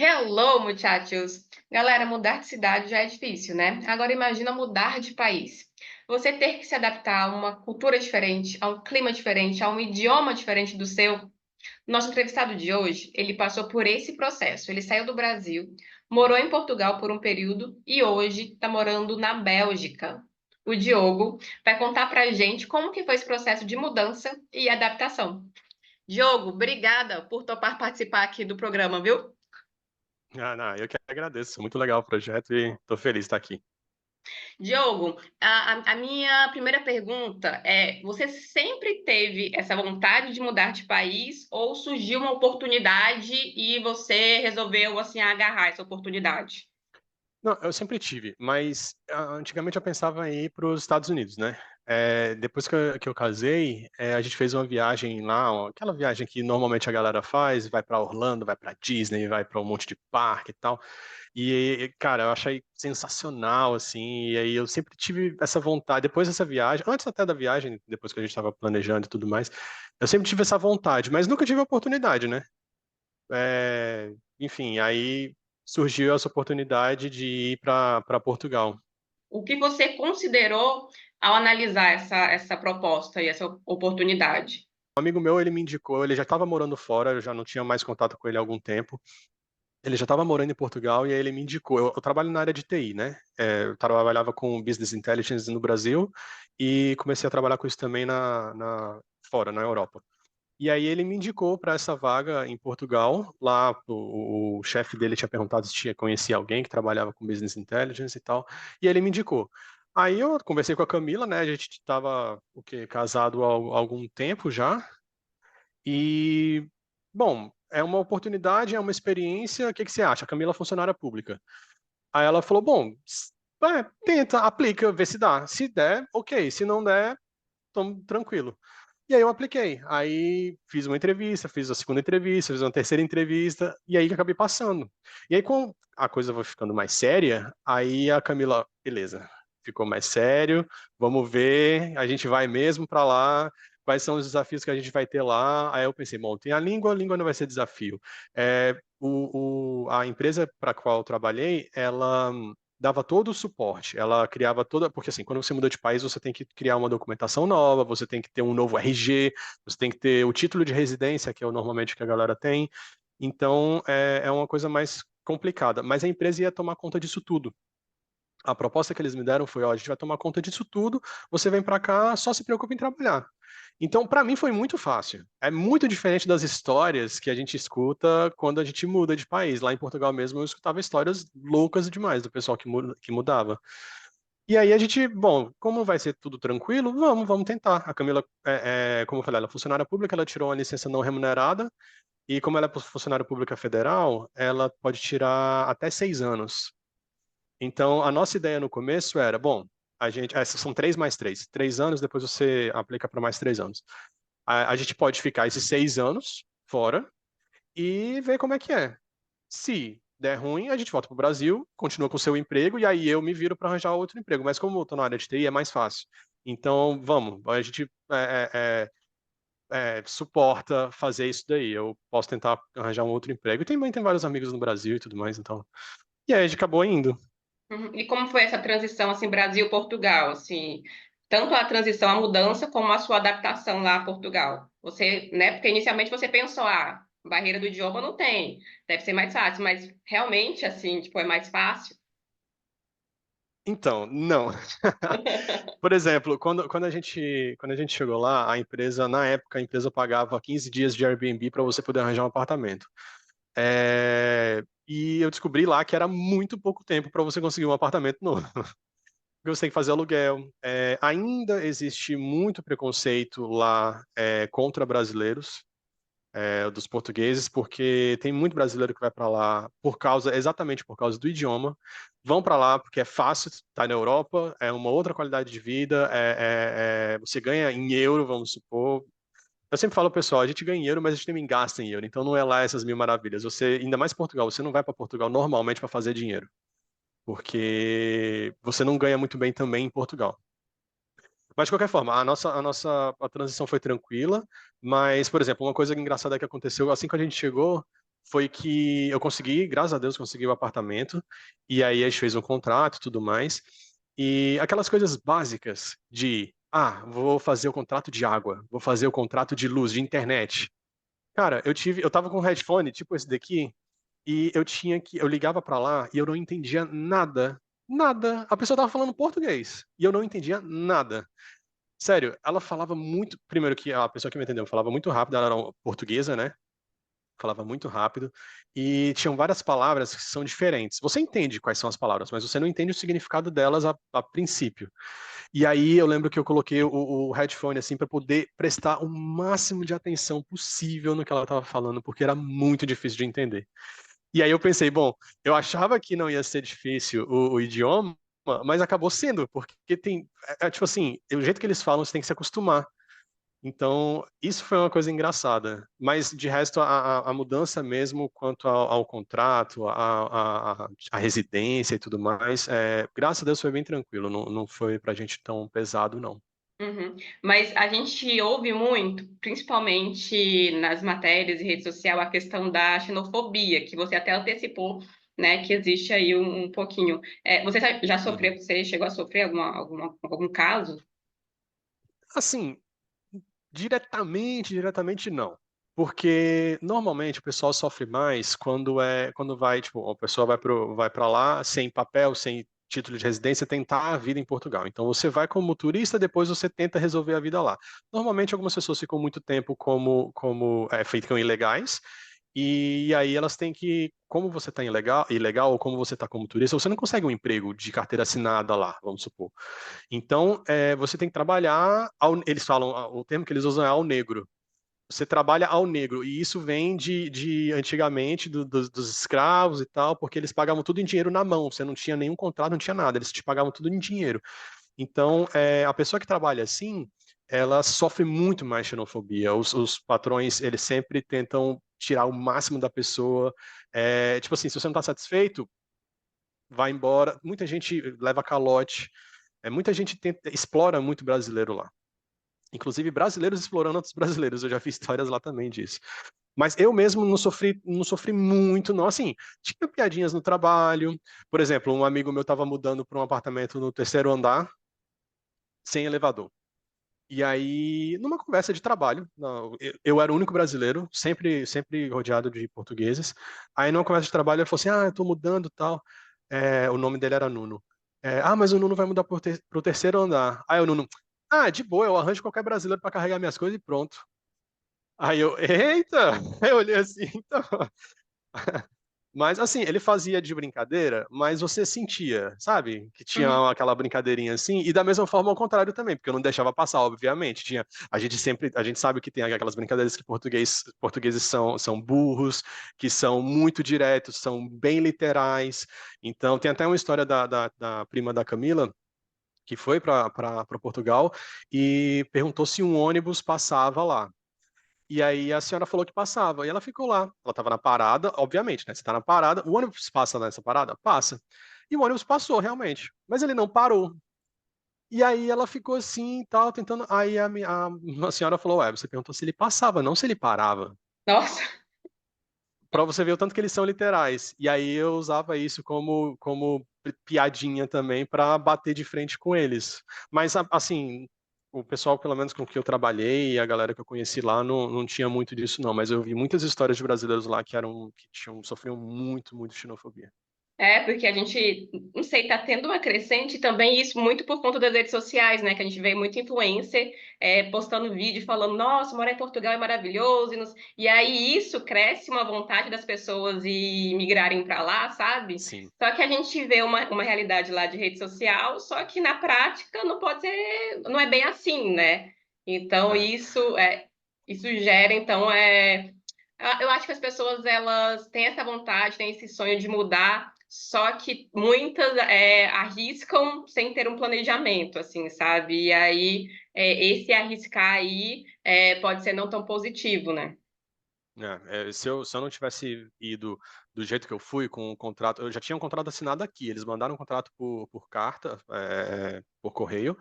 Hello, muchachos! Galera, mudar de cidade já é difícil, né? Agora imagina mudar de país. Você ter que se adaptar a uma cultura diferente, a um clima diferente, a um idioma diferente do seu. Nosso entrevistado de hoje, ele passou por esse processo. Ele saiu do Brasil, morou em Portugal por um período e hoje está morando na Bélgica. O Diogo vai contar pra gente como que foi esse processo de mudança e adaptação. Diogo, obrigada por topar participar aqui do programa, viu? Ah, não, eu que agradeço. Muito legal o projeto e estou feliz de estar aqui. Diogo, a minha primeira pergunta é: você sempre teve essa vontade de mudar de país ou surgiu uma oportunidade e você resolveu assim agarrar essa oportunidade? Não, eu sempre tive, mas antigamente eu pensava em ir para os Estados Unidos, né? Depois que eu casei, a gente fez uma viagem lá, aquela viagem que normalmente a galera faz, vai para Orlando, vai para Disney, vai para um monte de parque e tal. E, cara, eu achei sensacional, assim, e aí eu sempre tive essa vontade, depois dessa viagem, antes até da viagem, depois que a gente estava planejando e tudo mais, eu sempre tive essa vontade, mas nunca tive a oportunidade, né? Enfim, aí surgiu essa oportunidade de ir para Portugal. O que você considerou ao analisar essa proposta e essa oportunidade? Um amigo meu, ele me indicou, ele já estava morando fora, eu já não tinha mais contato com ele há algum tempo. Ele já estava morando em Portugal e aí ele me indicou. Eu trabalho na área de TI, né? Eu trabalhava com Business Intelligence no Brasil e comecei a trabalhar com isso também fora, na Europa. E aí ele me indicou para essa vaga em Portugal. Lá o chefe dele tinha perguntado se tinha conhecia alguém que trabalhava com Business Intelligence e tal. E ele me indicou. Aí eu conversei com a Camila, né? A gente estava o quê? Casado há algum tempo já. E, bom, é uma oportunidade, é uma experiência. O que que você acha? A Camila é funcionária pública. Aí ela falou: bom, tenta, aplica, vê se dá. Se der, ok. Se não der, tamo tranquilo. E aí eu apliquei. Aí fiz uma entrevista, fiz a segunda entrevista, fiz uma terceira entrevista, e aí acabei passando. E aí, com a coisa vai ficando mais séria, aí a Camila, beleza, ficou mais sério, vamos ver, a gente vai mesmo para lá, quais são os desafios que a gente vai ter lá. Aí eu pensei, bom, tem a língua não vai ser desafio. A empresa para a qual eu trabalhei, ela dava todo o suporte. Ela criava toda, porque assim, quando você muda de país, você tem que criar uma documentação nova, você tem que ter um novo RG, você tem que ter o título de residência, que é o normalmente que a galera tem. Então, é uma coisa mais complicada, mas a empresa ia tomar conta disso tudo. A proposta que eles me deram foi, ó, a gente vai tomar conta disso tudo, você vem para cá, só se preocupe em trabalhar. Então, para mim foi muito fácil. É muito diferente das histórias que a gente escuta quando a gente muda de país. Lá em Portugal mesmo eu escutava histórias loucas demais do pessoal que mudava. E aí a gente, bom, como vai ser tudo tranquilo, vamos tentar. A Camila, como eu falei, ela é funcionária pública, ela tirou uma licença não remunerada, e como ela é funcionária pública federal, ela pode tirar até 6 anos. Então, a nossa ideia no começo era, bom, essas são 3 mais 3. 3 anos, depois você aplica para mais 3 anos. A gente pode ficar esses 6 anos fora e ver como é que é. Se der ruim, a gente volta para o Brasil, continua com o seu emprego, e aí eu me viro para arranjar outro emprego. Mas como eu estou na área de TI, é mais fácil. Então, vamos, a gente suporta fazer isso daí. Eu posso tentar arranjar um outro emprego. E também tem vários amigos no Brasil e tudo mais, então. E aí a gente acabou indo. Uhum. E como foi essa transição assim Brasil-Portugal, assim, tanto a transição, a mudança, como a sua adaptação lá a Portugal? Você, né? Porque inicialmente você pensou, barreira do idioma não tem, deve ser mais fácil, mas realmente assim, tipo, é mais fácil? Então, não. Por exemplo, quando a gente chegou lá, a empresa, na época, a empresa pagava 15 dias de Airbnb para você poder arranjar um apartamento. E eu descobri lá que era muito pouco tempo para você conseguir um apartamento novo. Porque você tem que fazer aluguel. Ainda existe muito preconceito lá contra brasileiros, dos portugueses, porque tem muito brasileiro que vai para lá exatamente por causa do idioma. Vão para lá porque é fácil estar na Europa, é uma outra qualidade de vida, você ganha em euro, vamos supor. Eu sempre falo, pessoal, a gente ganha em euro, mas a gente também gasta em euro, então não é lá essas mil maravilhas. Você, ainda mais Portugal, você não vai para Portugal normalmente para fazer dinheiro, porque você não ganha muito bem também em Portugal. Mas, de qualquer forma, a transição foi tranquila, mas, por exemplo, uma coisa engraçada que aconteceu assim que a gente chegou, foi que eu consegui, graças a Deus, consegui o apartamento, e aí a gente fez um contrato e tudo mais, e aquelas coisas básicas de, vou fazer o contrato de água, vou fazer o contrato de luz, de internet. Cara, eu tava com um headphone, tipo esse daqui, e eu ligava pra lá e eu não entendia nada, nada. A pessoa tava falando português e eu não entendia nada. Sério, ela falava muito, primeiro que a pessoa que me entendeu falava muito rápido, ela era uma portuguesa, né? Falava muito rápido e tinham várias palavras que são diferentes. Você entende quais são as palavras, mas você não entende o significado delas a princípio. E aí eu lembro que eu coloquei o headphone assim para poder prestar o máximo de atenção possível no que ela estava falando, porque era muito difícil de entender. E aí eu pensei, bom, eu achava que não ia ser difícil o idioma, mas acabou sendo, porque tem, tipo assim, o jeito que eles falam, você tem que se acostumar. Então, isso foi uma coisa engraçada. Mas, de resto, a mudança mesmo quanto ao contrato, a residência e tudo mais, graças a Deus foi bem tranquilo. Não, não foi pra gente tão pesado, não. Uhum. Mas a gente ouve muito, principalmente nas matérias e rede social, a questão da xenofobia, que você até antecipou, né, que existe aí um pouquinho. Você já Uhum. sofreu, você chegou a sofrer algum caso? Assim, diretamente não. Porque normalmente o pessoal sofre mais quando vai, tipo, a pessoa vai para lá sem papel, sem título de residência, tentar a vida em Portugal. Então você vai como turista, depois você tenta resolver a vida lá. Normalmente algumas pessoas ficam muito tempo ficam ilegais, e aí elas têm que, como você está ilegal, ou como você está como turista, você não consegue um emprego de carteira assinada lá, vamos supor. Então, você tem que trabalhar, eles falam, o termo que eles usam é ao negro. Você trabalha ao negro, e isso vem de antigamente, dos escravos e tal, porque eles pagavam tudo em dinheiro na mão, você não tinha nenhum contrato, não tinha nada, eles te pagavam tudo em dinheiro. Então, a pessoa que trabalha assim, ela sofre muito mais xenofobia. Os patrões, eles sempre tentam tirar o máximo da pessoa. Tipo assim, se você não está satisfeito, vai embora. Muita gente leva calote. Muita gente explora muito brasileiro lá. Inclusive brasileiros explorando outros brasileiros. Eu já vi histórias lá também disso. Mas eu mesmo não sofri muito, não. Assim, tinha piadinhas no trabalho. Por exemplo, um amigo meu estava mudando para um apartamento no terceiro andar, sem elevador. E aí, numa conversa de trabalho, eu era o único brasileiro, sempre rodeado de portugueses. Aí, numa conversa de trabalho, ele falou assim: eu tô mudando e tal. O nome dele era Nuno. Mas o Nuno vai mudar pro terceiro andar. Aí o Nuno, de boa, eu arranjo qualquer brasileiro para carregar minhas coisas e pronto. Aí eu, eita! Eu olhei assim, então. Mas assim, ele fazia de brincadeira, mas você sentia, sabe? Que Uhum. tinha aquela brincadeirinha assim, e da mesma forma ao contrário também, porque eu não deixava passar, obviamente. A gente sabe que tem aquelas brincadeiras que portugueses são burros, que são muito diretos, são bem literais. Então, tem até uma história da prima da Camila, que foi para Portugal e perguntou se um ônibus passava lá. E aí a senhora falou que passava, e ela ficou lá. Ela estava na parada, obviamente, né? Você está na parada, o ônibus passa nessa parada? Passa. E o ônibus passou, realmente. Mas ele não parou. E aí ela ficou assim, e tal, tentando. Aí a senhora falou: você perguntou se ele passava, não se ele parava. Nossa. Para você ver o tanto que eles são literais. E aí eu usava isso como piadinha também para bater de frente com eles. Mas assim, o pessoal, pelo menos com que eu trabalhei, e a galera que eu conheci lá, não tinha muito disso, não. Mas eu vi muitas histórias de brasileiros lá sofriam muito, muito xenofobia. Porque a gente, não sei, tá tendo uma crescente também, isso muito por conta das redes sociais, né? Que a gente vê muito influencer postando vídeo falando, nossa, morar em Portugal é maravilhoso. E aí isso cresce uma vontade das pessoas ir migrarem para lá, sabe? Sim. Só que a gente vê uma realidade lá de rede social, só que na prática não pode ser, não é bem assim, né? Então É. isso gera, então, eu acho que as pessoas elas têm essa vontade, têm esse sonho de mudar, só que muitas arriscam sem ter um planejamento, assim, sabe? E aí esse arriscar aí pode ser não tão positivo, né? Se eu não tivesse ido do jeito que eu fui, com o contrato, eu já tinha um contrato assinado aqui, eles mandaram um contrato por carta, por correio,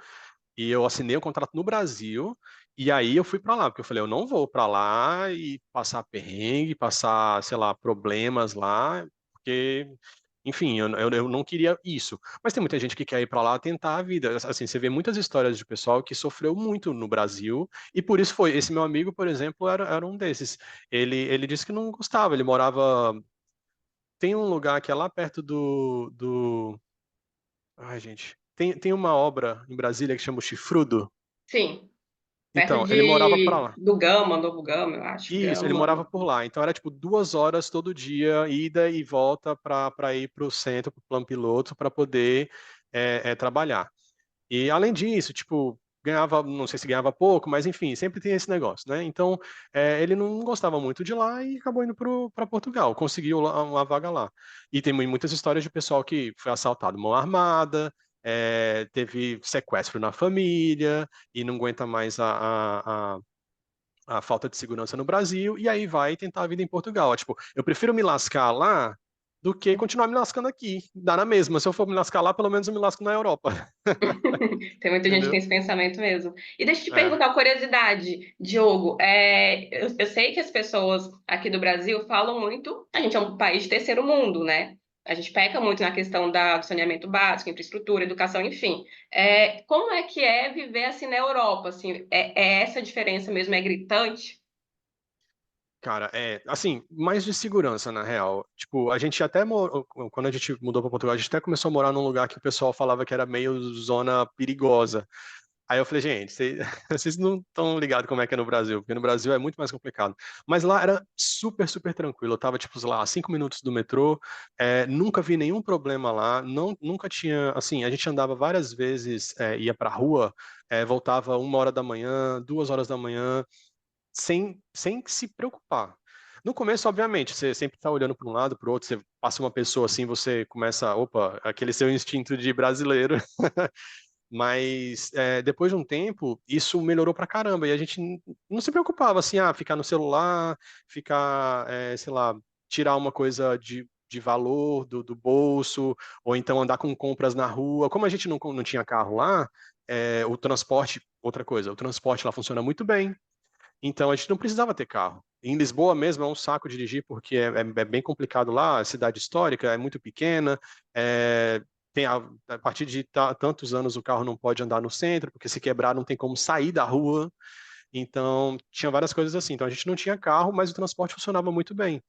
e eu assinei o contrato no Brasil, E aí eu fui para lá, porque eu falei, eu não vou para lá e passar perrengue, passar, sei lá, problemas lá, porque, enfim, eu não queria isso. Mas tem muita gente que quer ir para lá tentar a vida. Assim, você vê muitas histórias de pessoal que sofreu muito no Brasil, e por isso foi. Esse meu amigo, por exemplo, era um desses. Ele disse que não gostava, ele morava. Tem um lugar que é lá perto Ai, gente. Tem uma obra em Brasília que chama o Chifrudo. Sim, perto Então, ele morava para lá. do Gama, Novo Gama, eu acho. Isso, ele Gama. morava por lá. Então era tipo 2 horas todo dia, ida e volta para ir para o centro, para o plano piloto, para poder trabalhar. E além disso, tipo, ganhava, não sei se ganhava pouco, mas enfim, sempre tem esse negócio, né? Então ele não gostava muito de lá e acabou indo para Portugal, conseguiu uma vaga lá. E tem muitas histórias de pessoal que foi assaltado mão armada, teve sequestro na família e não aguenta mais a falta de segurança no Brasil, e aí vai tentar a vida em Portugal. Tipo, eu prefiro me lascar lá do que continuar me lascando aqui. Dá na mesma. Se eu for me lascar lá, pelo menos eu me lasco na Europa. Tem muita gente que tem Entendeu? esse pensamento mesmo. E deixa eu te É. perguntar uma curiosidade, Diogo. Eu sei que as pessoas aqui do Brasil falam muito. A gente é um país de terceiro mundo, né? A gente peca muito na questão do saneamento básico, infraestrutura, educação, enfim. Como é que é viver assim na Europa? Assim, é essa diferença mesmo? É gritante? Cara, assim, mais de segurança, na real. Tipo, a gente até morou, quando a gente mudou para Portugal, a gente até começou a morar num lugar que o pessoal falava que era meio zona perigosa. Aí eu falei, gente, vocês não estão ligados como é que é no Brasil, porque no Brasil é muito mais complicado. Mas lá era super, super tranquilo. Eu tava, tipo, sei lá, a 5 minutos do metrô, nunca vi nenhum problema lá, não, nunca tinha, assim, a gente andava várias vezes, ia pra rua, voltava 1 hora da manhã, 2 horas da manhã, sem se preocupar. No começo, obviamente, você sempre está olhando para um lado, para o outro, você passa uma pessoa assim, você começa, opa, aquele seu instinto de brasileiro. Mas depois de um tempo, isso melhorou pra caramba. E a gente não se preocupava assim, ficar no celular, ficar, sei lá, tirar uma coisa de valor do bolso, ou então andar com compras na rua. Como a gente não tinha carro lá, o transporte, outra coisa, o transporte lá funciona muito bem. Então a gente não precisava ter carro. Em Lisboa mesmo é um saco dirigir porque é bem complicado lá, a cidade histórica é muito pequena, é, a partir de tantos anos o carro não pode andar no centro, porque se quebrar não tem como sair da rua. Então tinha várias coisas assim. Então a gente não tinha carro, mas o transporte funcionava muito bem.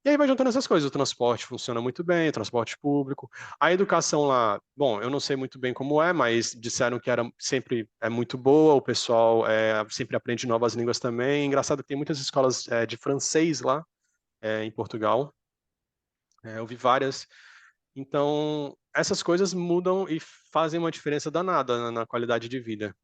E aí vai juntando essas coisas. O transporte funciona muito bem, o transporte público. A educação lá, bom, eu não sei muito bem como é, mas disseram que era sempre muito boa, o pessoal sempre aprende novas línguas também. Engraçado que tem muitas escolas de francês lá em Portugal. Eu vi várias. Então, essas coisas mudam e fazem uma diferença danada na qualidade de vida.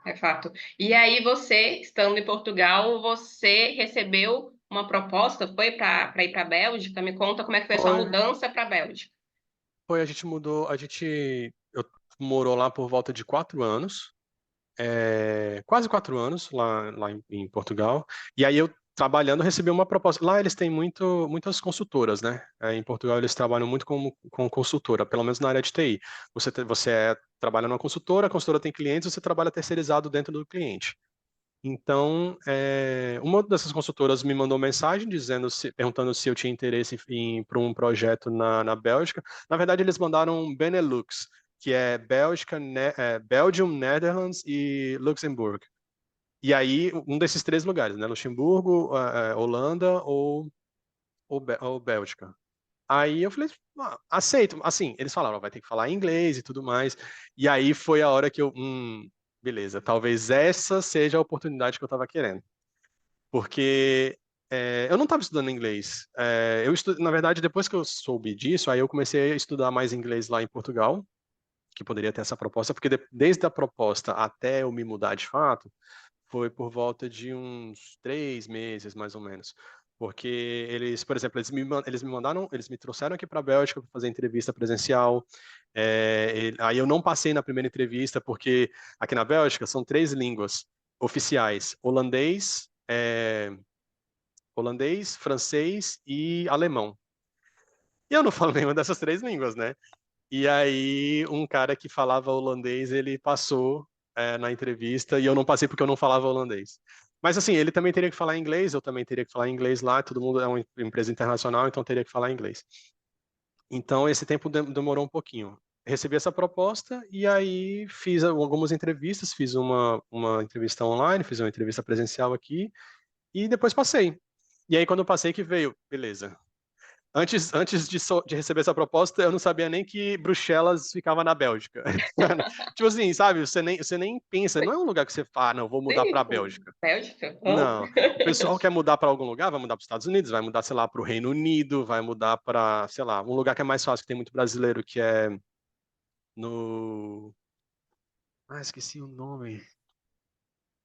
É fato. E aí você, estando em Portugal, você recebeu uma proposta, foi para ir para a Bélgica? Me conta como é que foi a sua Foi, mudança para a Bélgica. a gente mudou, eu morou lá por volta de 4 anos. Quase 4 anos lá em Portugal. E aí eu trabalhando recebi uma proposta. Lá eles têm muitas consultoras, né? Em Portugal eles trabalham muito com consultora, pelo menos na área de TI. Você trabalha numa consultora, a consultora tem clientes, você trabalha terceirizado dentro do cliente. Então, uma dessas consultoras me mandou mensagem perguntando se eu tinha interesse para um projeto na Bélgica. Na verdade, eles mandaram Benelux, que é Bélgica, Belgium, Netherlands e Luxemburgo. E aí, um desses três lugares, né? Luxemburgo, Holanda ou Bélgica. Aí eu falei, aceito. Assim, eles falaram, vai ter que falar inglês e tudo mais. E aí foi a hora que beleza, talvez essa seja a oportunidade que eu estava querendo. Porque eu não estava estudando inglês. Na verdade, depois que eu soube disso, aí eu comecei a estudar mais inglês lá em Portugal, que poderia ter essa proposta, porque desde a proposta até eu me mudar de fato, foi por volta de uns 3 meses, mais ou menos. Porque eles, por exemplo, eles me mandaram, eles me trouxeram aqui para a Bélgica para fazer entrevista presencial. Aí eu não passei na primeira entrevista, porque aqui na Bélgica são 3 línguas oficiais: holandês, francês e alemão. E eu não falo nenhuma dessas 3 línguas, né? E aí um cara que falava holandês, ele passou na entrevista e eu não passei porque eu não falava holandês. Mas assim, ele também teria que falar inglês, eu também teria que falar inglês lá, todo mundo é uma empresa internacional, então teria que falar inglês. Então esse tempo demorou um pouquinho. Recebi essa proposta e aí fiz algumas entrevistas, fiz uma entrevista online, fiz uma entrevista presencial aqui e depois passei. E aí quando eu passei que veio, beleza, antes de receber essa proposta, eu não sabia nem que Bruxelas ficava na Bélgica. Tipo assim, sabe? Você nem pensa, não é um lugar que você fala, não, vou mudar para a Sim, Bélgica. Bélgica? Não. O pessoal quer mudar para algum lugar, vai mudar para os Estados Unidos, vai mudar, sei lá, para o Reino Unido, vai mudar para, sei lá, um lugar que é mais fácil, que tem muito brasileiro, que é no. Ah, esqueci o nome.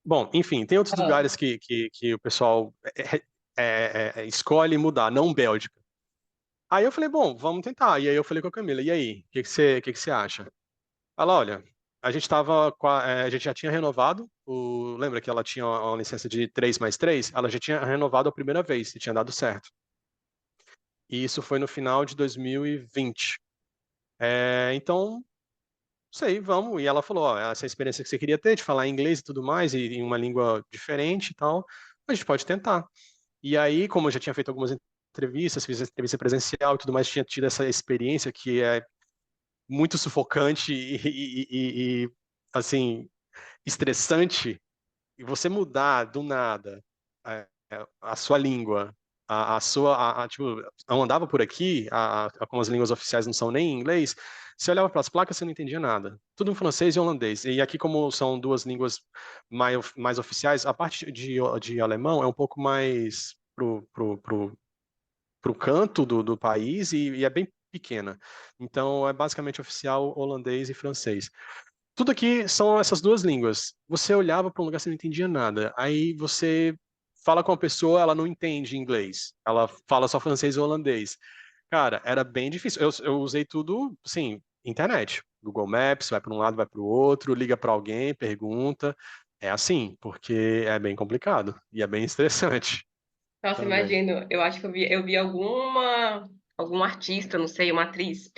Bom, enfim, tem outros Ah, lugares que o pessoal escolhe mudar, não Bélgica. Aí eu falei, bom, vamos tentar. E aí eu falei com a Camila, e aí, o que que você acha? Ela, olha, a gente já tinha renovado, lembra que ela tinha uma licença de 3+3? Ela já tinha renovado a primeira vez e tinha dado certo. E isso foi no final de 2020. Então, sei, vamos. E ela falou, ó, essa experiência que você queria ter, de falar inglês e tudo mais, e em uma língua diferente e tal, a gente pode tentar. E aí, como eu já tinha feito algumas entrevistas, fiz entrevista presencial e tudo mais, tinha tido essa experiência que é muito sufocante assim, estressante, e você mudar do nada a sua língua, tipo, eu andava por aqui, como as línguas oficiais não são nem em inglês, você olhava para as placas, você não entendia nada. Tudo em francês e holandês. E aqui, como são duas línguas mais oficiais, a parte de alemão é um pouco mais pro canto do país e é bem pequena. Então, é basicamente oficial holandês e francês. Tudo aqui são essas duas línguas. Você olhava para um lugar, você não entendia nada. Aí você fala com uma pessoa, ela não entende inglês. Ela fala só francês e holandês. Cara, era bem difícil. Eu usei tudo, assim, internet. Google Maps, vai para um lado, vai para o outro, liga para alguém, pergunta. É assim, porque é bem complicado e é bem estressante nossa, também. imagino. Eu acho que eu vi algum artista, não sei, uma atriz,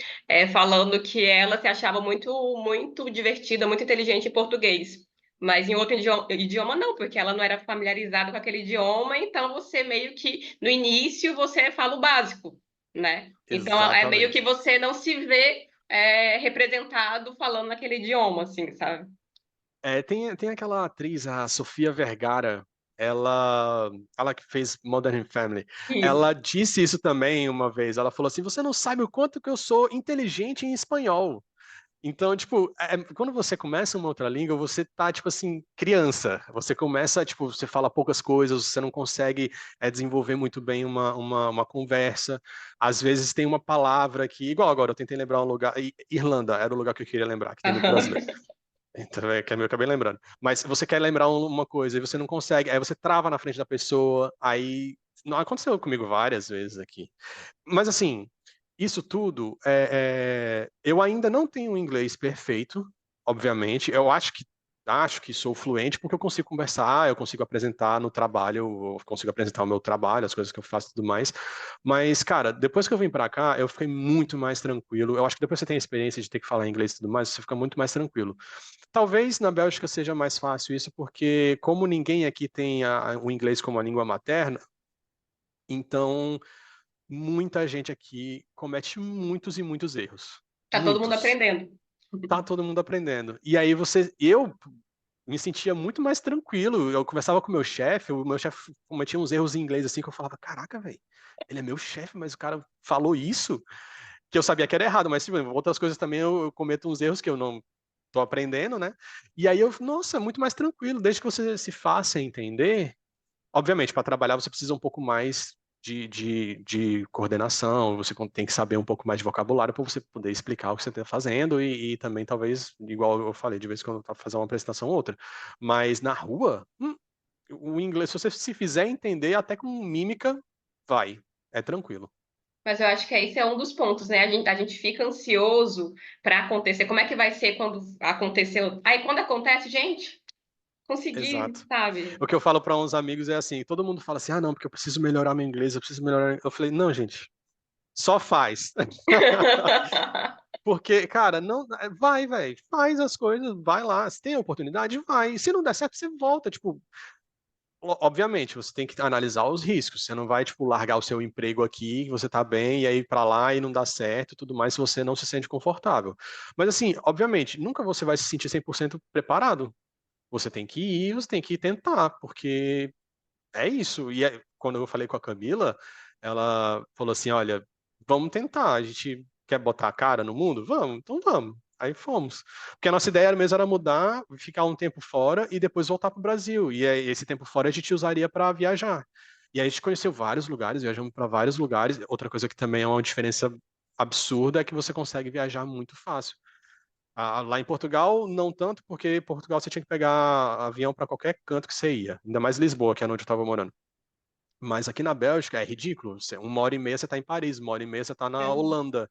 falando que ela se achava muito, muito divertida, muito inteligente em português. Mas em outro idioma não, porque ela não era familiarizada com aquele idioma, então você meio que, no início, você fala o básico, né? Então é meio que Exatamente. você não se vê representado falando naquele idioma, assim, sabe? Tem aquela atriz, a Sofia Vergara, ela que fez Modern Family, Isso. ela disse isso também uma vez. Ela falou assim: você não sabe o quanto que eu sou inteligente em espanhol. Então, tipo, quando você começa uma outra língua, você tá, tipo assim, criança. Você começa, tipo, você fala poucas coisas, você não consegue desenvolver muito bem uma conversa. Às vezes tem uma palavra que, igual agora, eu tentei lembrar um lugar. Irlanda era o lugar que eu queria lembrar, que tem muito Aham. brasileiro. Então, que eu acabei lembrando. Mas você quer lembrar uma coisa e você não consegue, aí você trava na frente da pessoa, aí. Não aconteceu comigo várias vezes aqui. Mas assim, isso tudo, eu ainda não tenho um inglês perfeito, obviamente. Eu acho que sou fluente porque eu consigo conversar, eu consigo apresentar no trabalho, eu consigo apresentar o meu trabalho, as coisas que eu faço e tudo mais. Mas, cara, depois que eu vim pra cá, eu fiquei muito mais tranquilo. Eu acho que depois que você tem a experiência de ter que falar inglês e tudo mais, você fica muito mais tranquilo. Talvez na Bélgica seja mais fácil isso, porque como ninguém aqui tem o inglês como a língua materna, então muita gente aqui comete muitos e muitos erros. Tá todo mundo Muitos. aprendendo. Tá todo mundo aprendendo. E aí eu me sentia muito mais tranquilo. Eu conversava com o meu chefe cometia uns erros em inglês assim que eu falava, caraca, velho, ele é meu chefe, mas o cara falou isso, que eu sabia que era errado, mas tipo, outras coisas também eu cometo uns erros que eu não tô aprendendo, né? E aí nossa, é muito mais tranquilo, desde que você se faça entender. Obviamente, para trabalhar você precisa um pouco mais de coordenação, você tem que saber um pouco mais de vocabulário para você poder explicar o que você está fazendo e também talvez, igual eu falei, de vez em quando tá fazer uma apresentação ou outra. Mas na rua, o inglês, se você se fizer entender, até com mímica, vai. É tranquilo. Mas eu acho que esse é um dos pontos, né? A gente fica ansioso para acontecer. Como é que vai ser quando aconteceu? Aí quando acontece, gente, consegui, Exato. sabe? O que eu falo para uns amigos é assim, todo mundo fala assim, ah, não, porque eu preciso melhorar meu inglês, eu preciso melhorar. Eu falei, não, gente, só faz. Porque, cara, não, vai, velho, faz as coisas, vai lá. Se tem a oportunidade, vai. Se não der certo, você volta. Tipo, obviamente, você tem que analisar os riscos. Você não vai, tipo, largar o seu emprego aqui, que você tá bem, e aí ir pra lá e não dá certo e tudo mais, se você não se sente confortável. Mas, assim, obviamente, nunca você vai se sentir 100% preparado. Você tem que ir, você tem que tentar, porque é isso. E quando eu falei com a Camila, ela falou assim: olha, vamos tentar. A gente quer botar a cara no mundo? Vamos, então vamos. Aí fomos. Porque a nossa ideia mesmo era mudar, ficar um tempo fora e depois voltar para o Brasil. E aí, esse tempo fora a gente usaria para viajar. E aí a gente conheceu vários lugares, viajamos para vários lugares. Outra coisa que também é uma diferença absurda é que você consegue viajar muito fácil. Lá em Portugal, não tanto, porque em Portugal você tinha que pegar avião para qualquer canto que você ia, ainda mais Lisboa, que é onde eu estava morando. Mas aqui na Bélgica é ridículo. Uma hora e meia você está em Paris, uma hora e meia você está na Holanda.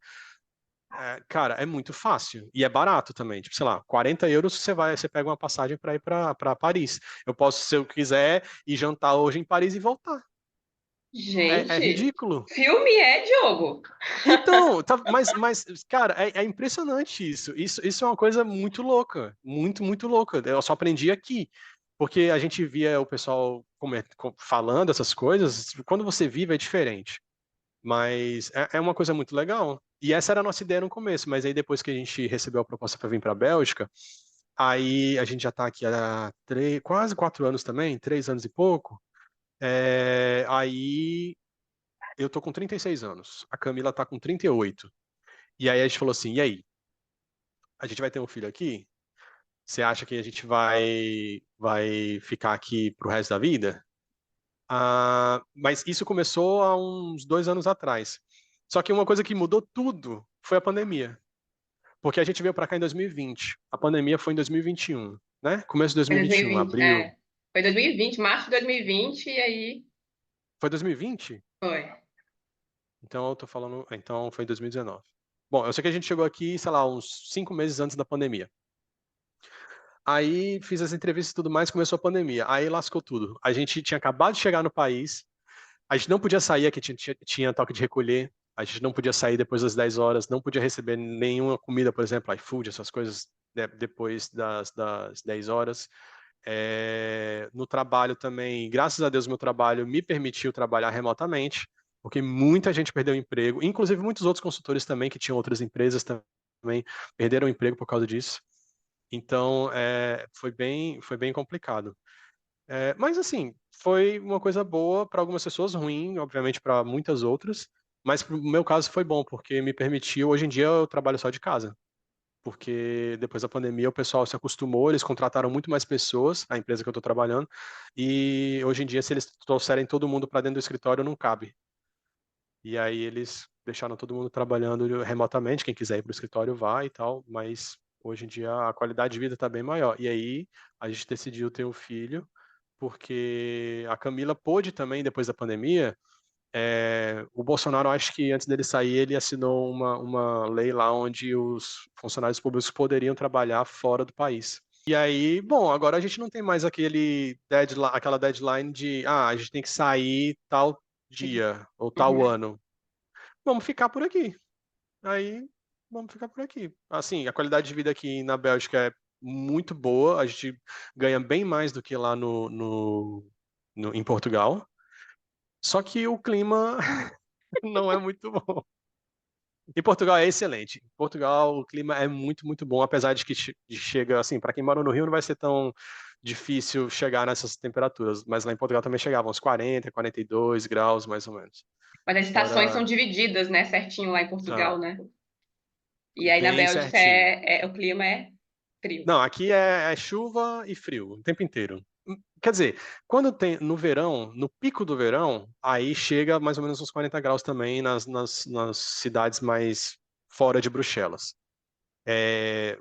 Cara, é muito fácil. E é barato também. Tipo, sei lá, 40 euros você pega uma passagem para ir para Paris. Eu posso, se eu quiser, ir jantar hoje em Paris e voltar. É Gente, ridículo. filme é Diogo. Então, mas cara, é impressionante isso. Isso é uma coisa muito louca. Muito, muito louca. Eu só aprendi aqui. Porque a gente via o pessoal falando essas coisas. Quando você vive é diferente. Mas é uma coisa muito legal. E essa era a nossa ideia no começo, mas aí depois que a gente recebeu a proposta para vir para a Bélgica, aí a gente já está aqui há quase 4 anos também, 3 anos e pouco. Aí eu tô com 36 anos, a Camila tá com 38. E aí a gente falou assim: e aí? A gente vai ter um filho aqui? Você acha que a gente vai ficar aqui pro resto da vida? Mas isso começou há uns 2 anos atrás. Só que uma coisa que mudou tudo foi a pandemia. Porque a gente veio para cá em 2020. A pandemia foi em 2021, né? Começo de Foi 2021, 2020, abril. Foi 2020, março de 2020, e aí Foi 2020? foi. Então eu tô falando. Então foi 2019. Bom, eu sei que a gente chegou aqui, sei lá, uns 5 meses antes da pandemia. Aí fiz as entrevistas e tudo mais, começou a pandemia. Aí lascou tudo. A gente tinha acabado de chegar no país, a gente não podia sair, aqui tinha toque de recolher, a gente não podia sair depois das 10 horas, não podia receber nenhuma comida, por exemplo, iFood, essas coisas, né, depois das 10 horas. No trabalho também, graças a Deus, meu trabalho me permitiu trabalhar remotamente, porque muita gente perdeu o emprego, inclusive muitos outros consultores também, que tinham outras empresas também, perderam o emprego por causa disso. Então, foi bem complicado. Mas, assim, foi uma coisa boa para algumas pessoas, ruim, obviamente, para muitas outras. Mas, no meu caso, foi bom, porque me permitiu. Hoje em dia, eu trabalho só de casa. Porque depois da pandemia, o pessoal se acostumou, eles contrataram muito mais pessoas, a empresa que eu estou trabalhando. E hoje em dia, se eles trouxerem todo mundo para dentro do escritório, não cabe. E aí, eles deixaram todo mundo trabalhando remotamente. Quem quiser ir para o escritório, vai e tal. Mas hoje em dia, a qualidade de vida está bem maior. E aí, a gente decidiu ter um filho porque a Camila pôde também, depois da pandemia, o Bolsonaro, acho que antes dele sair, ele assinou uma lei lá onde os funcionários públicos poderiam trabalhar fora do país. E aí, bom, agora a gente não tem mais aquela deadline de, a gente tem que sair tal dia ou tal Uhum. ano. Vamos ficar por aqui. Aí, vamos ficar por aqui. Assim, a qualidade de vida aqui na Bélgica é muito boa. A gente ganha bem mais do que lá em Portugal. Só que o clima não é muito bom. Em Portugal é excelente. Em Portugal o clima é muito, muito bom, apesar de que chega, assim, para quem mora no Rio não vai ser tão difícil chegar nessas temperaturas, mas lá em Portugal também chegava uns 40, 42 graus, mais ou menos. Mas as estações são Fora, divididas, né, certinho lá em são Portugal, né? E aí na bem Bélgica certinho. o clima é frio. Não, aqui é chuva e frio o tempo inteiro. Quer dizer, quando tem no verão, no pico do verão, aí chega mais ou menos uns 40 graus também nas cidades mais fora de Bruxelas.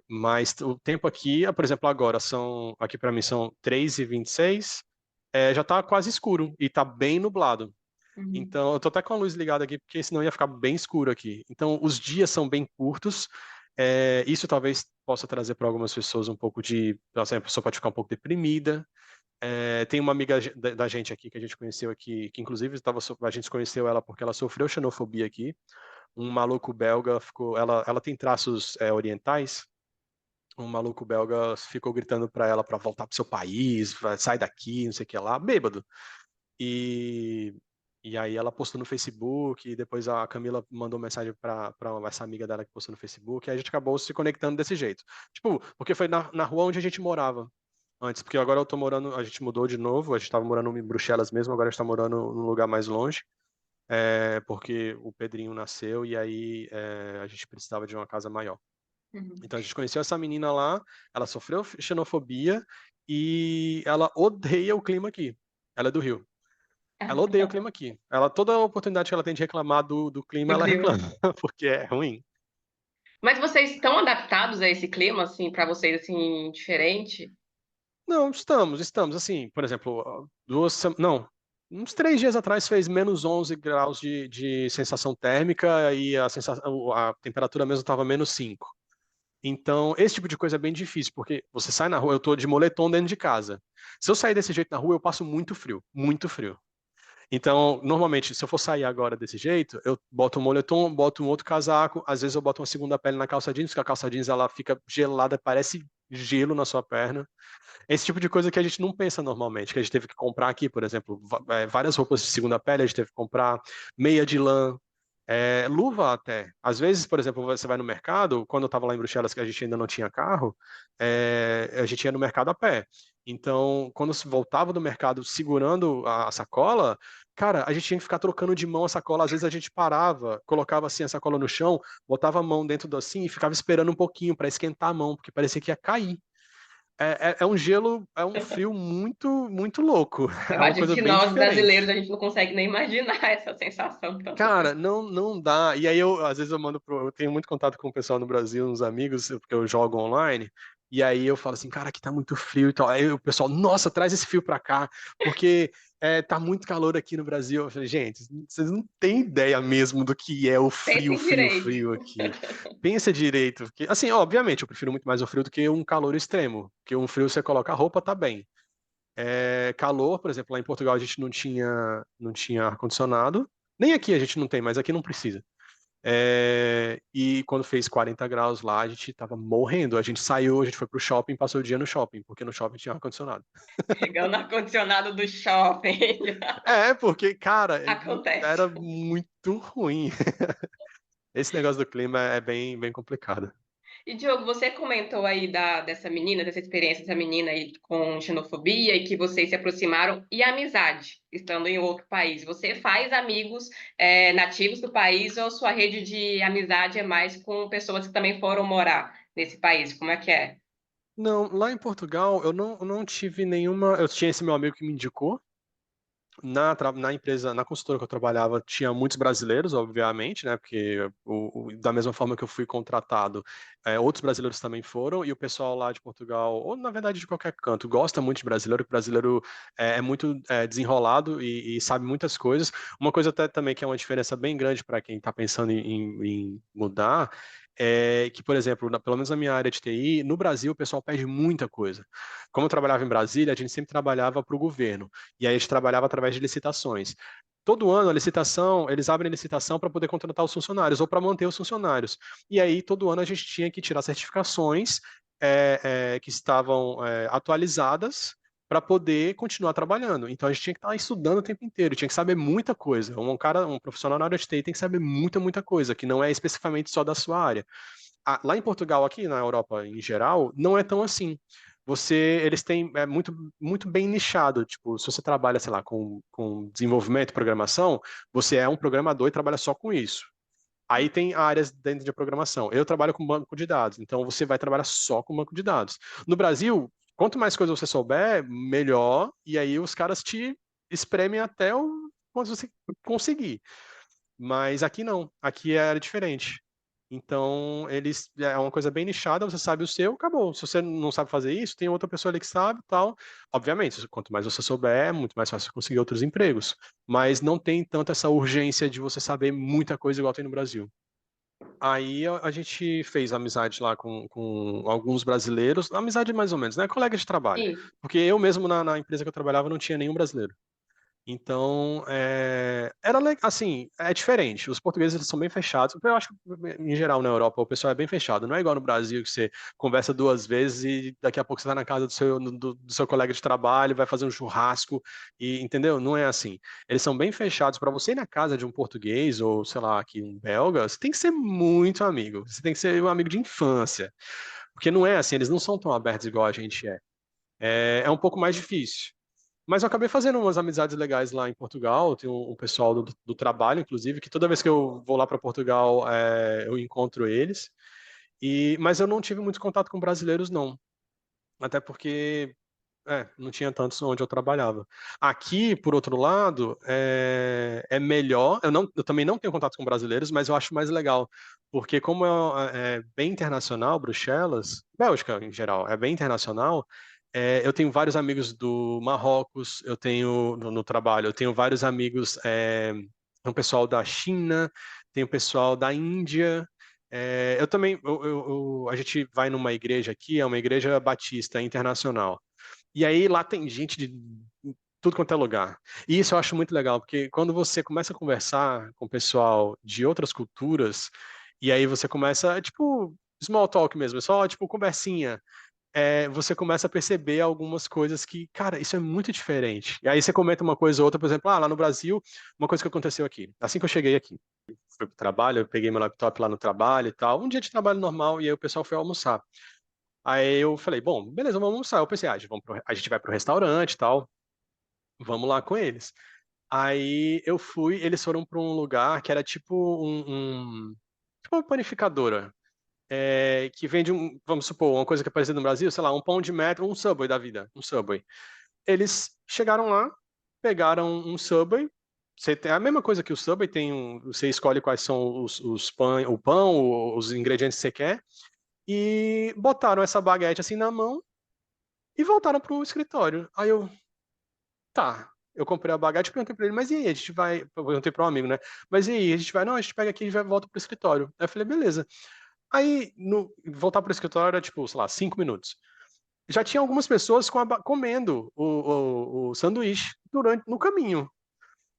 Mas o tempo aqui, por exemplo, agora aqui para mim são 3h26, já tá quase escuro e tá bem nublado. Uhum. Então, eu tô até com a luz ligada aqui, porque senão ia ficar bem escuro aqui. Então, os dias são bem curtos. Isso talvez possa trazer para algumas pessoas um pouco de. Por exemplo, a pessoa pode ficar um pouco deprimida. Tem uma amiga da gente aqui que a gente conheceu aqui, que inclusive a gente conheceu ela porque ela sofreu xenofobia aqui, um maluco belga ficou, ela tem traços orientais, um maluco belga ficou gritando para ela para voltar pro seu país, sai daqui, não sei o que lá, bêbado. E, e aí ela postou no Facebook, e depois a Camila mandou mensagem para essa amiga dela que postou no Facebook, e a gente acabou se conectando desse jeito. Tipo, porque foi na rua onde a gente morava antes, porque agora eu tô morando, a gente mudou de novo, a gente tava morando em Bruxelas mesmo, agora a gente tá morando num lugar mais longe, porque o Pedrinho nasceu e aí a gente precisava de uma casa maior. Uhum. Então a gente conheceu essa menina lá, ela sofreu xenofobia e ela odeia o clima aqui. Ela é do Rio. Ela odeia o clima aqui. Ela, toda oportunidade que ela tem de reclamar do clima, Do ela clima. reclama, porque é ruim. Mas vocês estão adaptados a esse clima, assim, para vocês, assim, diferente? Não, estamos. Assim, por exemplo, não, uns 3 dias atrás fez menos 11 graus de sensação térmica e a temperatura mesmo estava menos 5. Então, esse tipo de coisa é bem difícil, porque você sai na rua, eu tô de moletom dentro de casa. Se eu sair desse jeito na rua, eu passo muito frio, muito frio. Então, normalmente, se eu for sair agora desse jeito, eu boto um moletom, boto um outro casaco, às vezes eu boto uma segunda pele na calça jeans, porque a calça jeans ela fica gelada, parece gelo na sua perna. Esse tipo de coisa que a gente não pensa normalmente, que a gente teve que comprar aqui, por exemplo, várias roupas de segunda pele, a gente teve que comprar meia de lã, luva até. Às vezes, por exemplo, você vai no mercado, quando eu estava lá em Bruxelas, que a gente ainda não tinha carro, a gente ia no mercado a pé. Então, quando se voltava do mercado segurando a sacola, cara, a gente tinha que ficar trocando de mão a sacola. Às vezes a gente parava, colocava assim a sacola no chão, botava a mão dentro do assim e ficava esperando um pouquinho para esquentar a mão, porque parecia que ia cair. É um gelo, é um frio muito, muito louco. É Eu uma acho coisa que bem nós, brasileiros, diferente. a gente não consegue nem imaginar essa sensação tanto Cara, tempo. não dá. E aí às vezes eu tenho muito contato com o pessoal no Brasil, uns amigos, porque eu jogo online. E aí eu falo assim, cara, aqui tá muito frio e tal. Aí o pessoal, nossa, traz esse frio pra cá, porque tá muito calor aqui no Brasil. Eu falei, gente, vocês não têm ideia mesmo do que é o frio, Pensem frio, direito. frio aqui. Pensa direito, porque assim, obviamente, eu prefiro muito mais o frio do que um calor extremo, porque um frio você coloca a roupa, tá bem. Calor, por exemplo, lá em Portugal a gente não tinha ar-condicionado. Nem aqui a gente não tem, mas aqui não precisa. E quando fez 40 graus lá, a gente tava morrendo. A gente saiu, a gente foi pro shopping, passou o dia no shopping, porque no shopping tinha ar-condicionado. Pegando ar-condicionado do shopping. Porque, cara, Acontece. era muito ruim. Esse negócio do clima é bem, bem complicado. E, Diogo, você comentou aí dessa menina, dessa experiência dessa menina aí com xenofobia e que vocês se aproximaram e amizade, estando em outro país. Você faz amigos nativos do país ou sua rede de amizade é mais com pessoas que também foram morar nesse país? Como é que é? Não, lá em Portugal eu não tive nenhuma. Eu tinha esse meu amigo que me indicou. Na empresa, na consultora que eu trabalhava, tinha muitos brasileiros, obviamente, né? Porque da mesma forma que eu fui contratado, outros brasileiros também foram, e o pessoal lá de Portugal, ou na verdade de qualquer canto, gosta muito de brasileiro, que o brasileiro é muito desenrolado e sabe muitas coisas. Uma coisa até também que é uma diferença bem grande para quem está pensando em mudar. É que, por exemplo, pelo menos na minha área de TI, no Brasil o pessoal pede muita coisa. Como eu trabalhava em Brasília, a gente sempre trabalhava para o governo. E aí a gente trabalhava através de licitações. Todo ano, a licitação, eles abrem licitação para poder contratar os funcionários ou para manter os funcionários. E aí, todo ano, a gente tinha que tirar certificações que estavam atualizadas para poder continuar trabalhando. Então, a gente tinha que estar estudando o tempo inteiro, tinha que saber muita coisa. Um profissional na área de TI tem que saber muita, muita coisa, que não é especificamente só da sua área. Lá em Portugal, aqui na Europa em geral, não é tão assim. Eles têm muito, muito bem nichado. Tipo, se você trabalha, sei lá, com desenvolvimento, programação, você é um programador e trabalha só com isso. Aí tem áreas dentro de programação. Eu trabalho com banco de dados, então você vai trabalhar só com banco de dados. No Brasil, quanto mais coisa você souber, melhor. E aí os caras te espremem até o quanto você conseguir. Mas aqui não, aqui era diferente. Então, eles é uma coisa bem nichada, você sabe o seu, acabou. Se você não sabe fazer isso, tem outra pessoa ali que sabe, tal. Obviamente, quanto mais você souber, é muito mais fácil conseguir outros empregos. Mas não tem tanto essa urgência de você saber muita coisa igual tem no Brasil. Aí a gente fez amizade lá com alguns brasileiros, amizade mais ou menos, né? Colega de trabalho. Sim. Porque eu mesmo na empresa que eu trabalhava não tinha nenhum brasileiro. Então, assim, é diferente. Os portugueses eles são bem fechados. Eu acho que, em geral, na Europa, o pessoal é bem fechado. Não é igual no Brasil, que você conversa 2 vezes e daqui a pouco você está na casa do seu colega de trabalho, vai fazer um churrasco, e entendeu? Não é assim. Eles são bem fechados. Para você ir na casa de um português ou, sei lá, aqui um belga, você tem que ser muito amigo. Você tem que ser um amigo de infância. Porque não é assim, eles não são tão abertos igual a gente é. É um pouco mais difícil. Mas eu acabei fazendo umas amizades legais lá em Portugal. Tem um pessoal do trabalho, inclusive, que toda vez que eu vou lá para Portugal, eu encontro eles. Mas eu não tive muito contato com brasileiros, não. Até porque não tinha tantos onde eu trabalhava. Aqui, por outro lado, é melhor. Eu também não tenho contato com brasileiros, mas eu acho mais legal. Porque como é bem internacional, Bruxelas, Bélgica em geral, é bem internacional. Eu tenho vários amigos do Marrocos, eu tenho no trabalho, eu tenho vários amigos, um pessoal da China, tem o pessoal da Índia. Eu também, a gente vai numa igreja aqui, é uma igreja batista internacional. E aí lá tem gente de tudo quanto é lugar. E isso eu acho muito legal, porque quando você começa a conversar com o pessoal de outras culturas, e aí você começa, tipo, small talk mesmo, é só tipo conversinha, você começa a perceber algumas coisas que, cara, isso é muito diferente. E aí você comenta uma coisa ou outra, por exemplo, lá no Brasil, uma coisa que aconteceu aqui. Assim que eu cheguei aqui, fui pro trabalho, eu peguei meu laptop lá no trabalho e tal, um dia de trabalho normal, e aí o pessoal foi almoçar. Aí eu falei, bom, beleza, vamos almoçar. Eu pensei, a gente vai pro restaurante e tal, vamos lá com eles. Aí eu fui, eles foram para um lugar que era tipo tipo uma panificadora, que vende vamos supor, uma coisa que é parecida no Brasil, sei lá, um pão de metro, um Subway da vida, um Subway. Eles chegaram lá, pegaram um Subway, você tem a mesma coisa que o Subway, você escolhe quais são o pão, os ingredientes que você quer, e botaram essa baguete assim na mão e voltaram pro escritório. Aí eu, tá. Eu comprei a bagagem e perguntei pra ele, mas e aí, a gente vai. Eu perguntei para um amigo, né? Mas e aí, a gente vai? Não, a gente pega aqui e já volta pro escritório. Aí eu falei, beleza. Aí, voltar pro escritório era tipo, sei lá, 5 minutos. Já tinha algumas pessoas comendo o sanduíche no caminho,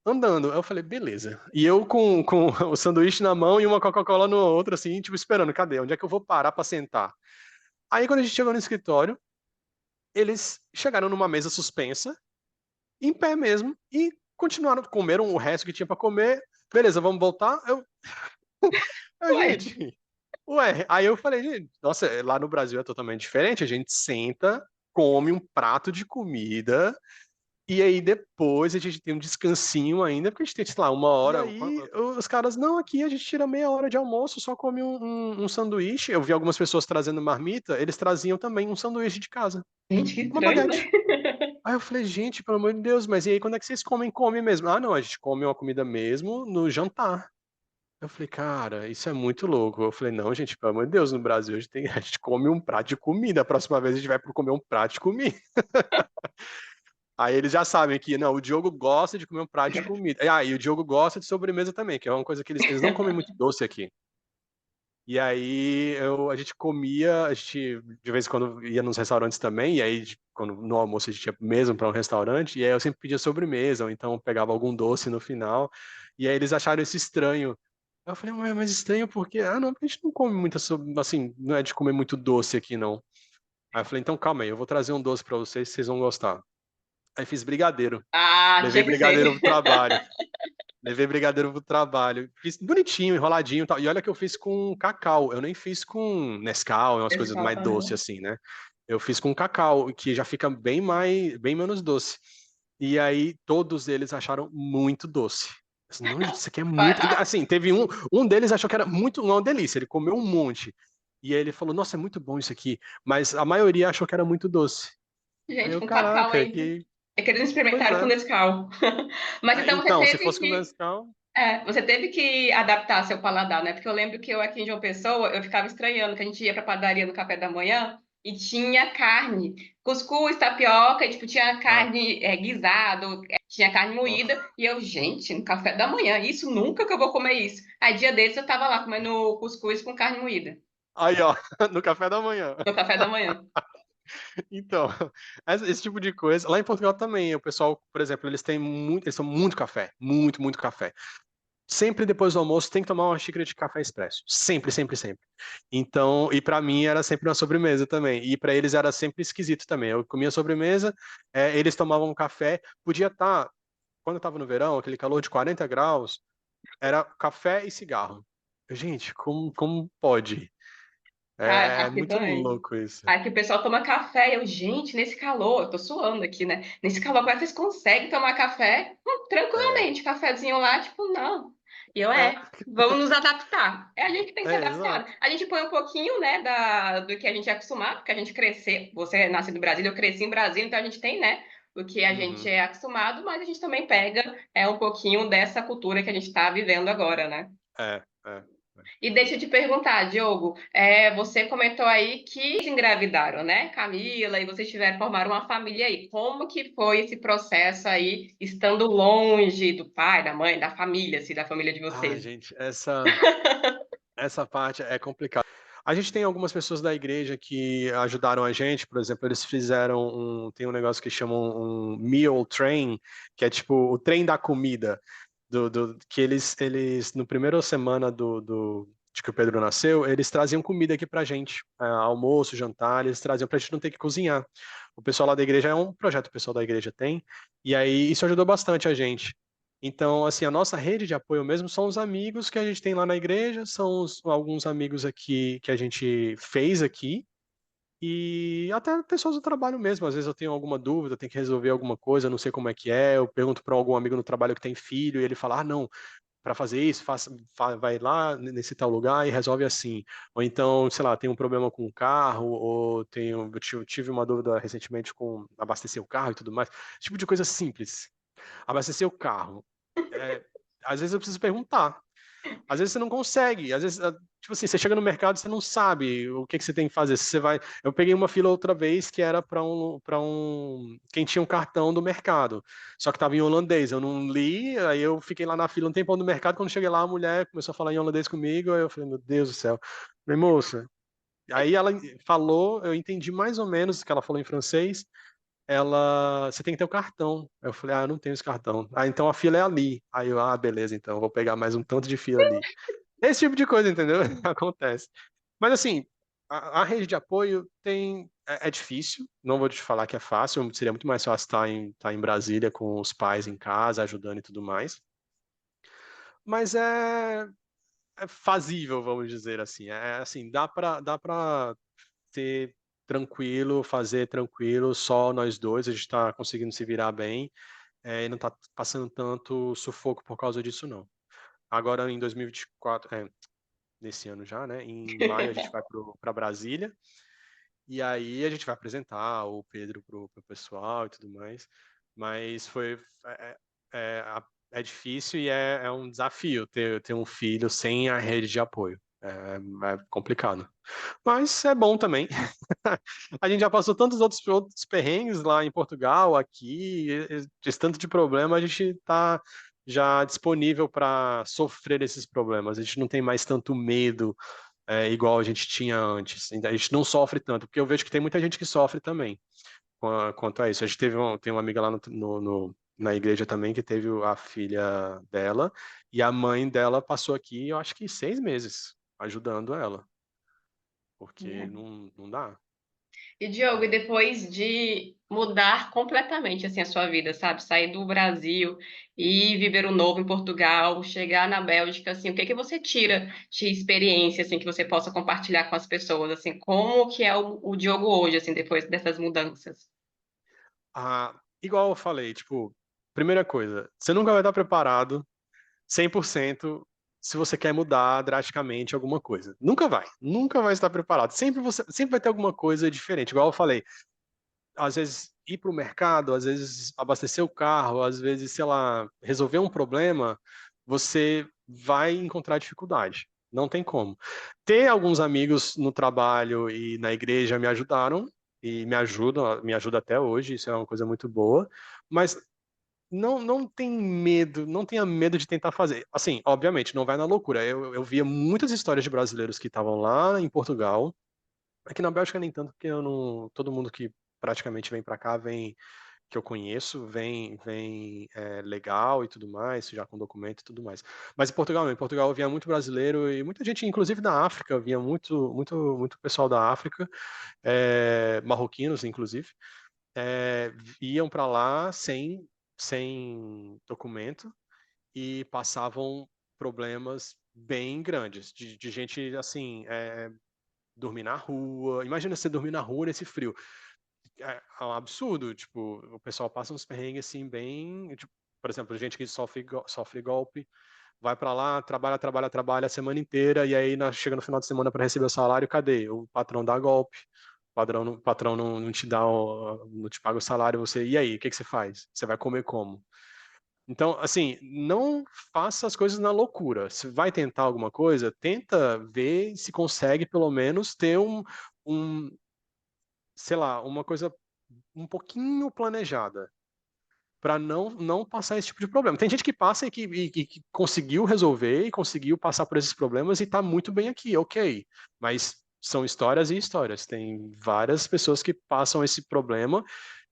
andando. Aí eu falei, beleza. E eu com o sanduíche na mão e uma Coca-Cola no outro, assim, tipo, esperando, cadê? Onde é que eu vou parar pra sentar? Aí, quando a gente chegou no escritório, eles chegaram numa mesa suspensa, em pé mesmo, e continuaram, comeram o resto que tinha para comer. Beleza, vamos voltar? Ué, Gente, ué. Aí eu falei, gente, nossa, lá no Brasil é totalmente diferente. A gente senta, come um prato de comida, e aí depois a gente tem um descansinho ainda, porque a gente tem, sei lá, uma hora. E aí os caras, não, aqui a gente tira meia hora de almoço, só come um sanduíche. Eu vi algumas pessoas trazendo marmita, eles traziam também um sanduíche de casa, gente, que uma estranho, baguete. né? Aí eu falei, gente, pelo amor de Deus, mas e aí quando é que vocês comem? Come mesmo. Ah, não, a gente come uma comida mesmo no jantar. Eu falei, cara, isso é muito louco. Eu falei, não, gente, pelo amor de Deus, no Brasil a gente come um prato de comida. A próxima vez a gente vai comer um prato de comida. Aí eles já sabem que, não, o Diogo gosta de comer um prato de comida. E o Diogo gosta de sobremesa também, que é uma coisa que eles não comem muito doce aqui. E aí a gente comia, a gente de vez em quando ia nos restaurantes também, e aí quando no almoço a gente ia mesmo para um restaurante, e aí eu sempre pedia sobremesa, ou então pegava algum doce no final, e aí eles acharam isso estranho. Aí eu falei, ué, mas estranho porque, ah, não, porque a gente não come muita, assim, não é de comer muito doce aqui, não. Aí eu falei, então calma aí, eu vou trazer um doce para vocês, vocês vão gostar. Aí fiz brigadeiro, Ah, levei tinha que ser. brigadeiro pro trabalho. Levei brigadeiro pro trabalho. Fiz bonitinho, enroladinho e tal. E olha que eu fiz com cacau. Eu nem fiz com Nescau, umas coisas mais doces Aham. assim, né? Eu fiz com cacau, que já fica bem menos doce. E aí todos eles acharam muito doce. Assim, não, gente, isso aqui é muito. Ah, Assim, teve um deles achou que era muito uma delícia. Ele comeu um monte. E aí ele falou, nossa, é muito bom isso aqui. Mas a maioria achou que era muito doce. Aí gente, eu, com cacau caraca, ainda. que. É que eles Pois experimentaram com é. Nescau. Mas então você Então, se teve fosse com que. Nescau. Você teve que adaptar seu paladar, né? Porque eu lembro que eu aqui em João Pessoa, eu ficava estranhando que a gente ia pra padaria no café da manhã e tinha carne, cuscuz, tapioca, e, tipo, tinha Ah, carne guisado, tinha carne moída, nossa. e eu, gente, no café da manhã, isso nunca que eu vou comer isso. Aí dia desses eu tava lá comendo cuscuz com carne moída, Aí, ó, no café da manhã. no café da manhã. Então, esse tipo de coisa. Lá em Portugal também, o pessoal, por exemplo, eles tomam muito café, muito, muito café. Sempre depois do almoço tem que tomar uma xícara de café expresso. Sempre, sempre, sempre. Então, e para mim era sempre uma sobremesa também. E para eles era sempre esquisito também. Eu comia sobremesa, eles tomavam café. Podia estar, quando estava no verão, aquele calor de 40 graus, era café e cigarro. Gente, como pode? Cara, É aqui muito também. louco isso. Aqui o pessoal toma café, eu, gente, nesse calor, eu tô suando aqui, né? Nesse calor, agora vocês conseguem tomar café? É, Tranquilamente, cafezinho lá, tipo, não. E eu, é, vamos nos adaptar. É a gente que tem que se exato. adaptar. A gente põe um pouquinho, né, do que a gente é acostumado, porque a gente crescer, você é nascido no Brasil, eu cresci em Brasília, então a gente tem, né, o que a gente Uhum. é acostumado, mas a gente também pega um pouquinho dessa cultura que a gente tá vivendo agora, né? É, é. E deixa eu te perguntar, Diogo, você comentou aí que engravidaram, né, Camila, e vocês tiveram formaram uma família aí. Como que foi esse processo aí, estando longe do pai, da mãe, da família, assim, da família de Ai, vocês? gente, essa parte é complicada. A gente tem algumas pessoas da igreja que ajudaram a gente, por exemplo, eles fizeram tem um negócio que chamam um meal train, que é tipo o trem da comida, que eles no primeira semana de que o Pedro nasceu, eles traziam comida aqui pra gente, almoço, jantar, eles traziam pra gente não ter que cozinhar. O pessoal lá da igreja é um projeto que o pessoal da igreja tem, e aí isso ajudou bastante a gente. Então, assim, a nossa rede de apoio mesmo são os amigos que a gente tem lá na igreja, são alguns amigos aqui que a gente fez aqui, e até pessoas do trabalho mesmo. Às vezes eu tenho alguma dúvida, tenho que resolver alguma coisa, não sei como é que é. Eu pergunto para algum amigo no trabalho que tem filho, e ele fala: ah, não, para fazer isso, vai lá nesse tal lugar e resolve assim. Ou então, sei lá, tem um problema com o carro, ou eu tive uma dúvida recentemente com abastecer o carro e tudo mais. Esse tipo de coisa simples. Abastecer o carro. É, às vezes eu preciso perguntar. Às vezes você não consegue. Às vezes, tipo assim, você chega no mercado e você não sabe o que que você tem que fazer. Se você vai, eu peguei uma fila outra vez que era para quem tinha um cartão do mercado, só que estava em holandês. Eu não li, aí eu fiquei lá na fila um tempão do mercado. Quando cheguei lá, a mulher começou a falar em holandês comigo. Aí eu falei, meu Deus do céu, minha moça. Aí ela falou, eu entendi mais ou menos o que ela falou em francês. Você tem que ter o cartão. Eu falei, ah, eu não tenho esse cartão. Ah, então a fila é ali. Aí eu, ah, beleza, então eu vou pegar mais um tanto de fila ali. Esse tipo de coisa, entendeu? Acontece. Mas assim, a rede de apoio é difícil, não vou te falar que é fácil, seria muito mais fácil estar em Brasília com os pais em casa, ajudando e tudo mais. Mas é fazível, vamos dizer assim. É assim, dá para ser tranquilo, fazer tranquilo, só nós dois, a gente está conseguindo se virar bem, e não está passando tanto sufoco por causa disso, não. Agora, em 2024, nesse ano já, né? Em maio a gente vai para Brasília, e aí a gente vai apresentar o Pedro pro pessoal e tudo mais. Mas é, é, é é difícil e é um desafio ter um filho sem a rede de apoio. É complicado. Mas é bom também. A gente já passou tantos outros perrengues lá em Portugal, aqui, esse tanto de problema, a gente está já disponível para sofrer esses problemas. A gente não tem mais tanto medo, igual a gente tinha antes. A gente não sofre tanto, porque eu vejo que tem muita gente que sofre também quanto a isso. A gente tem uma amiga lá na igreja também que teve a filha dela, e a mãe dela passou aqui, eu acho que 6 meses, ajudando ela, porque não dá. E Diogo, e É. depois de mudar completamente assim a sua vida, sabe? Sair do Brasil e viver o novo em Portugal, chegar na Bélgica, assim, o que que você tira de experiência assim que você possa compartilhar com as pessoas, assim, como que é o Diogo hoje, assim, depois dessas mudanças? Igual eu falei, tipo, primeira coisa, você nunca vai estar preparado 100% se você quer mudar drasticamente alguma coisa. Nunca vai estar preparado. Sempre vai ter alguma coisa diferente. Igual eu falei, às vezes ir para o mercado, às vezes abastecer o carro, às vezes, sei lá, resolver um problema, você vai encontrar dificuldade. Não tem como. Ter alguns amigos no trabalho e na igreja me ajudaram e me ajuda até hoje, isso é uma coisa muito boa, mas não tem medo, não tenha medo de tentar fazer. Assim, obviamente, não vai na loucura. Eu via muitas histórias de brasileiros que estavam lá em Portugal, Aqui na Bélgica nem tanto, porque eu não, todo mundo que praticamente vem para cá vem que eu conheço, vem legal e tudo mais, já com documento e tudo mais. Mas em Portugal não, em Portugal vinha muito brasileiro e muita gente, inclusive da África, vinha muito pessoal da África, marroquinos inclusive, é, iam para lá sem documento e passavam problemas bem grandes, de gente assim, dormir na rua. Imagina você dormir na rua nesse frio. É um absurdo, tipo, o pessoal passa uns perrengues assim bem, tipo, por exemplo, gente que sofre golpe, vai para lá, trabalha a semana inteira e aí chega no final de semana para receber o salário, cadê? O patrão dá golpe, o patrão não te dá, não te paga o salário, você, e aí, o que que você faz? Você vai comer como? Então, assim, não faça as coisas na loucura. Se vai tentar alguma coisa, tenta ver se consegue pelo menos ter um, sei lá, uma coisa um pouquinho planejada para não passar esse tipo de problema. Tem gente que passa que conseguiu resolver e conseguiu passar por esses problemas e está muito bem aqui, ok. Mas são histórias e histórias. Tem várias pessoas que passam esse problema,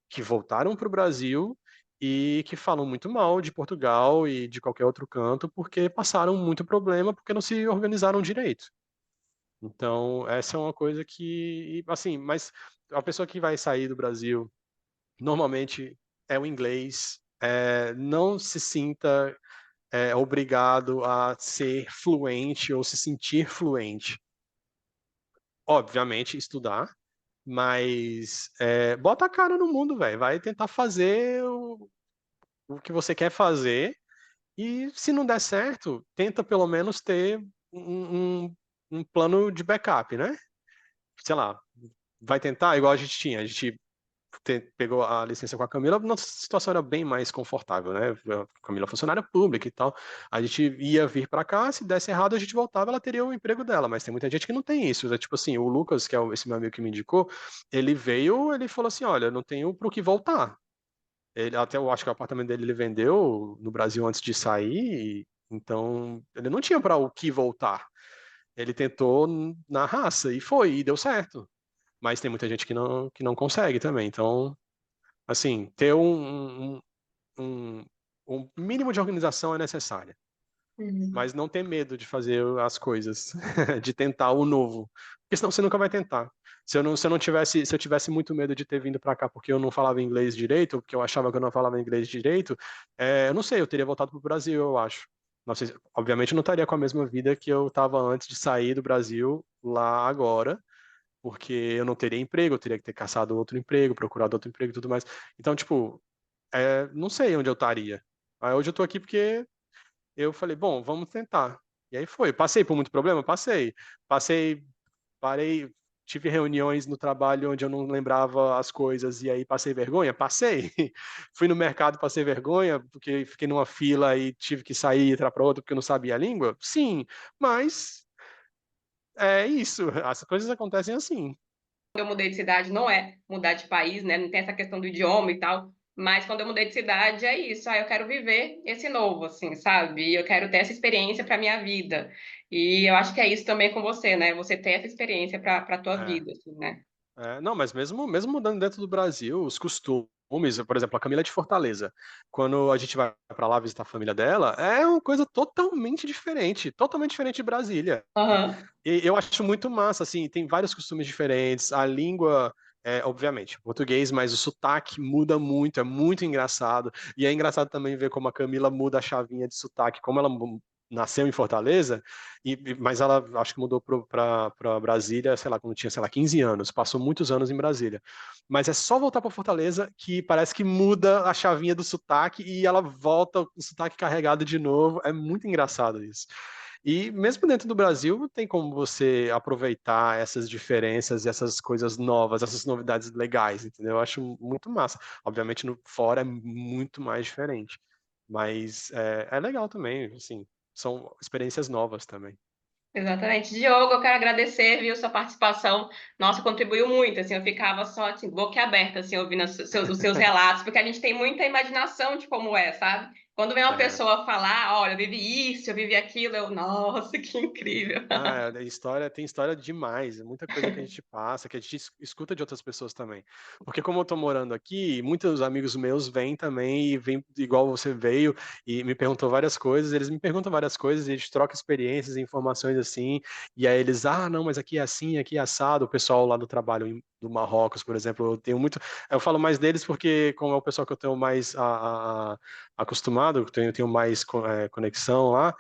que voltaram para o Brasil e que falam muito mal de Portugal e de qualquer outro canto porque passaram muito problema, porque não se organizaram direito. Então, essa é uma coisa que, assim, mas a pessoa que vai sair do Brasil normalmente é o inglês. Não se sinta obrigado a ser fluente ou se sentir fluente. Obviamente, estudar, mas bota a cara no mundo, velho. Vai tentar fazer o que você quer fazer e se não der certo, tenta pelo menos ter um plano de backup, né? Sei lá, vai tentar igual a gente tinha. A gente pegou a licença com a Camila, nossa situação era bem mais confortável, né? A Camila é funcionária pública e tal. A gente ia vir para cá, se desse errado, a gente voltava, ela teria o emprego dela, mas tem muita gente que não tem isso. É tipo assim, o Lucas, que é esse meu amigo que me indicou, ele veio, ele falou assim: olha, não tenho para o que voltar. Ele, até eu acho que o apartamento dele ele vendeu no Brasil antes de sair, então ele não tinha para o que voltar. Ele tentou na raça e foi, e deu certo. Mas tem muita gente que não consegue também. Então, assim, ter um, um mínimo de organização é necessária, Uhum. mas não ter medo de fazer as coisas, de tentar o novo, porque senão você nunca vai tentar. Se eu tivesse muito medo de ter vindo para cá porque eu não falava inglês direito, ou porque eu achava que eu não falava inglês direito, eu não sei, eu teria voltado para o Brasil, eu acho. Não sei, obviamente eu não estaria com a mesma vida que eu estava antes de sair do Brasil lá agora, porque eu não teria emprego, eu teria que ter caçado outro emprego, procurado outro emprego e tudo mais. Então, tipo, não sei onde eu estaria. Aí hoje eu tô aqui porque eu falei, bom, vamos tentar. E aí foi. Passei por muito problema? Passei. Passei, parei, tive reuniões no trabalho onde eu não lembrava as coisas e aí passei vergonha? Passei. Fui no mercado, passei vergonha porque fiquei numa fila e tive que sair e entrar para outra porque eu não sabia a língua? Sim, mas é isso. As coisas acontecem assim. Quando eu mudei de cidade, não é mudar de país, né? Não tem essa questão do idioma e tal. Mas quando eu mudei de cidade, é isso. Ah, eu quero viver esse novo, assim, sabe? E eu quero ter essa experiência para minha vida. E eu acho que é isso também com você, né? Você ter essa experiência para tua É. vida, assim, né? Não, mas mesmo mudando dentro do Brasil, os costumes, por exemplo, a Camila é de Fortaleza. Quando a gente vai para lá visitar a família dela, é uma coisa totalmente diferente de Brasília. Aham. E eu acho muito massa, assim, tem vários costumes diferentes, a língua, obviamente, português, mas o sotaque muda muito, é muito engraçado. E é engraçado também ver como a Camila muda a chavinha de sotaque, como ela nasceu em Fortaleza, mas ela acho que mudou para Brasília, sei lá, quando tinha, sei lá, 15 anos, passou muitos anos em Brasília. Mas é só voltar para Fortaleza que parece que muda a chavinha do sotaque e ela volta com o sotaque carregado de novo. É muito engraçado isso. E mesmo dentro do Brasil, tem como você aproveitar essas diferenças e essas coisas novas, essas novidades legais, entendeu? Eu acho muito massa. Obviamente, no fora é muito mais diferente, mas é legal também, assim, são experiências novas também. Exatamente. Diogo, eu quero agradecer, viu, sua participação. Nossa, contribuiu muito, assim, eu ficava só, assim, boquiaberta, assim, ouvindo os seus relatos, porque a gente tem muita imaginação de como é, sabe? Quando vem uma É. pessoa falar, olha, eu vivi isso, eu vivi aquilo, eu, nossa, que incrível. Ah, tem história demais, é muita coisa que a gente passa, que a gente escuta de outras pessoas também. Porque como eu tô morando aqui, muitos amigos meus vêm também e vêm igual você veio e me perguntou várias coisas, eles me perguntam várias coisas e a gente troca experiências e informações assim, e aí eles, ah, não, mas aqui é assim, aqui é assado, o pessoal lá do trabalho do Marrocos, por exemplo, eu falo mais deles porque como é o pessoal que eu tenho mais acostumado, eu tenho mais conexão lá,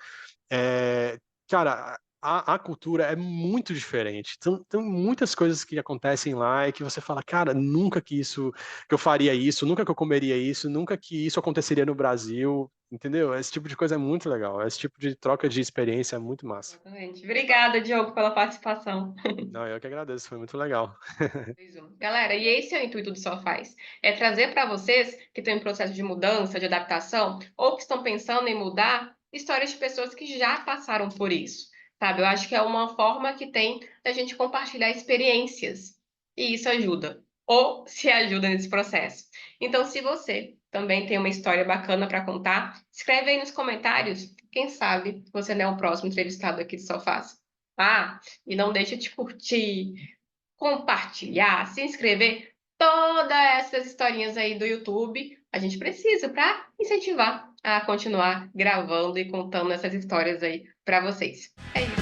é, cara, a cultura é muito diferente. Tem muitas coisas que acontecem lá e que você fala, cara, nunca que eu faria isso, nunca que eu comeria isso, nunca que isso aconteceria no Brasil, entendeu? Esse tipo de coisa é muito legal. Esse tipo de troca de experiência é muito massa. Exatamente. Obrigada, Diogo, pela participação. Não, eu que agradeço, foi muito legal. Galera, e esse é o intuito do Só Faz. É trazer para vocês que estão em processo de mudança, de adaptação, ou que estão pensando em mudar, histórias de pessoas que já passaram por isso, sabe? Eu acho que é uma forma que tem da gente compartilhar experiências. E isso ajuda. Ou se ajuda nesse processo. Então, se você também tem uma história bacana para contar, escreve aí nos comentários. Quem sabe você não é o próximo entrevistado aqui do Só Faz. Ah, e não deixa de curtir, compartilhar, se inscrever, todas essas historinhas aí do YouTube, a gente precisa para incentivar a continuar gravando e contando essas histórias aí para vocês. É isso.